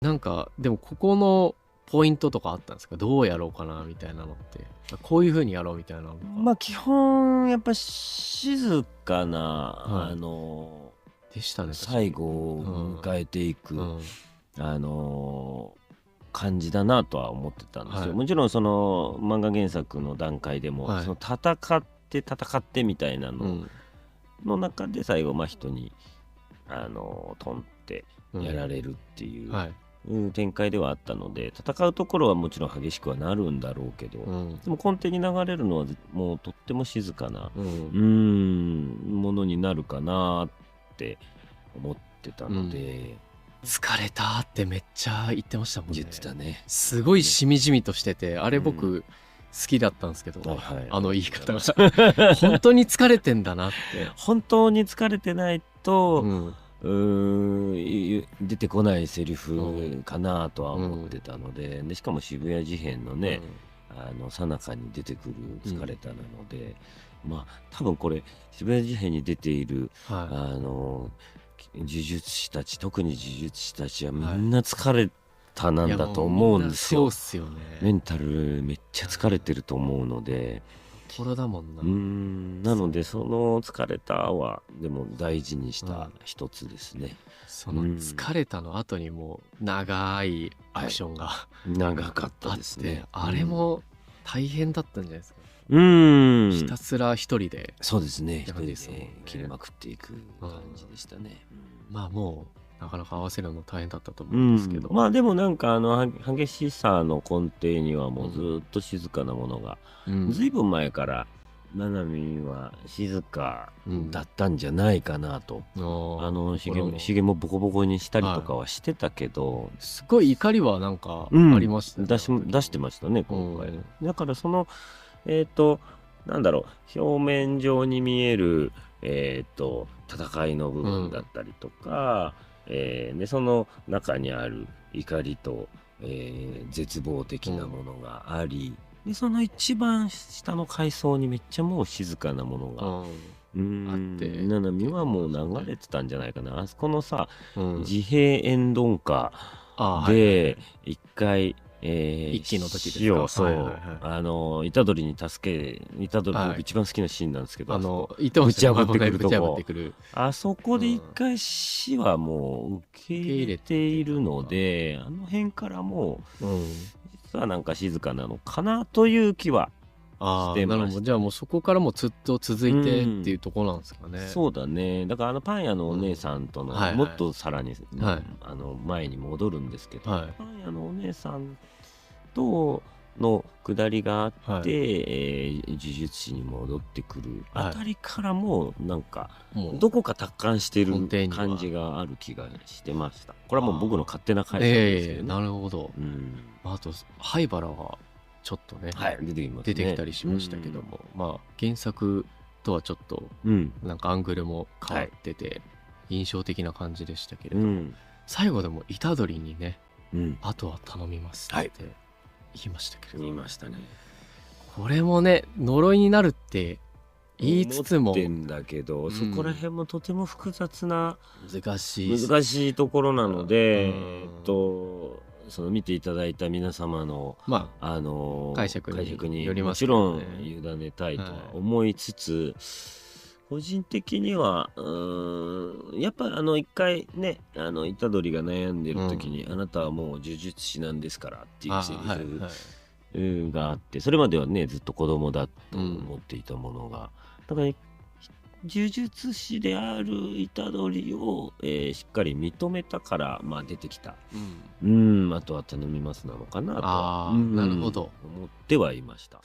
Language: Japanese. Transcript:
なんかでもここのポイントとかあったんですか？どうやろうかなみたいなのって、こういう風にやろうみたいなのとか。まあ基本やっぱ静かな、はい、でしたね、確か最に。後を迎えていく、うん、あの感じだなとは思ってたんですよ。はい、もちろんその漫画原作の段階でも、はい、その戦ってみたいなのうん、の中で最後人にトンってうん、やられるっていう、はい、展開ではあったので、戦うところはもちろん激しくはなるんだろうけど、うん、でも根底に流れるのはもうとっても静かなうん、ものになるかなって思ってたので、疲れたってめっちゃ言ってましたもんね。言ってたね。すごいしみじみとしてて、あれ僕好きだったんですけど、はいはい、あの言い方が本当に疲れてんだなって。本当に疲れてないと、うん、出てこないセリフかなとは思ってたので、しかも渋谷事変のね、最中に出てくる疲れたなので、まあ多分これ渋谷事変に出ている、はい、呪術師たち、特に呪術師たちはみんな疲れたなんだと思うんですよ。そうっすよね。メンタルめっちゃ疲れてると思うので、これだもんな。なのでその疲れたはでも大事にした一つですね。その疲れたの後にもう長いアクションが、長かっあったですねて、。あれも大変だったんじゃないですか。ひたすら一人で。そうですね。一人でやるんですもんね切りまくっていく感じでしたね。まあもうなかなか合わせるの大変だったと思うんですけど、まあでもなんか激しさの根底にはもうずっと静かなものが、ずいぶん前からななみは静かだったんじゃないかなと。ひげもボコボコにしたりとかはしてたけど、すごい怒りはなんかありましたね。出してましたね今回。だからそのなんだろう、表面上に見える戦いの部分だったりとか、でその中にある怒りと、絶望的なものがあり、でその一番下の階層にめっちゃもう静かなものが、あって、ななみはもう流れてたんじゃないかな。あそこのさ、自閉円鈍化で一回、一期の時ですか。そう、虎杖に助け、虎杖僕一番好きなシーンなんですけど、ぶち破ってくるとこ、あそこで一回死はもう受け入れているので、あの辺からもう、実はなんか静かなのかなという気はしてました。なるほど。じゃあもうそこからもずっと続いてっていうところなんですかね。そうだね。だからパン屋のお姉さんとの、もっとさらに、前に戻るんですけど、パン屋のお姉さんとの下りがあって、呪術師に戻ってくるあたりからもなんかどこか達観してる感じがある気がしてました。これはもう僕の勝手な解釈ですけどね。なるほど。あと灰原がちょっとね、出てきたりしましたけども、まあ原作とはちょっとなんかアングルも変わってて印象的な感じでしたけれども、最後でも虎杖にね、あとは頼みますって言いましたけれど、言いましたね。これもね、呪いになるって言いつつも、思ってんだけど、そこら辺もとても複雑な難しいところなので、その見ていただいた皆様の、解釈によりもちますけどろんね。委ねたいとは思いつつ、個人的にはやっぱ一回ね、虎杖が悩んでる時に、あなたはもう呪術師なんですからっていうセリフがあって、それまではねずっと子供だと思っていたものが、だから呪術師である虎杖を、しっかり認めたから、出てきた、あとは頼みますなのかなとは、なるほど、思ってはいました。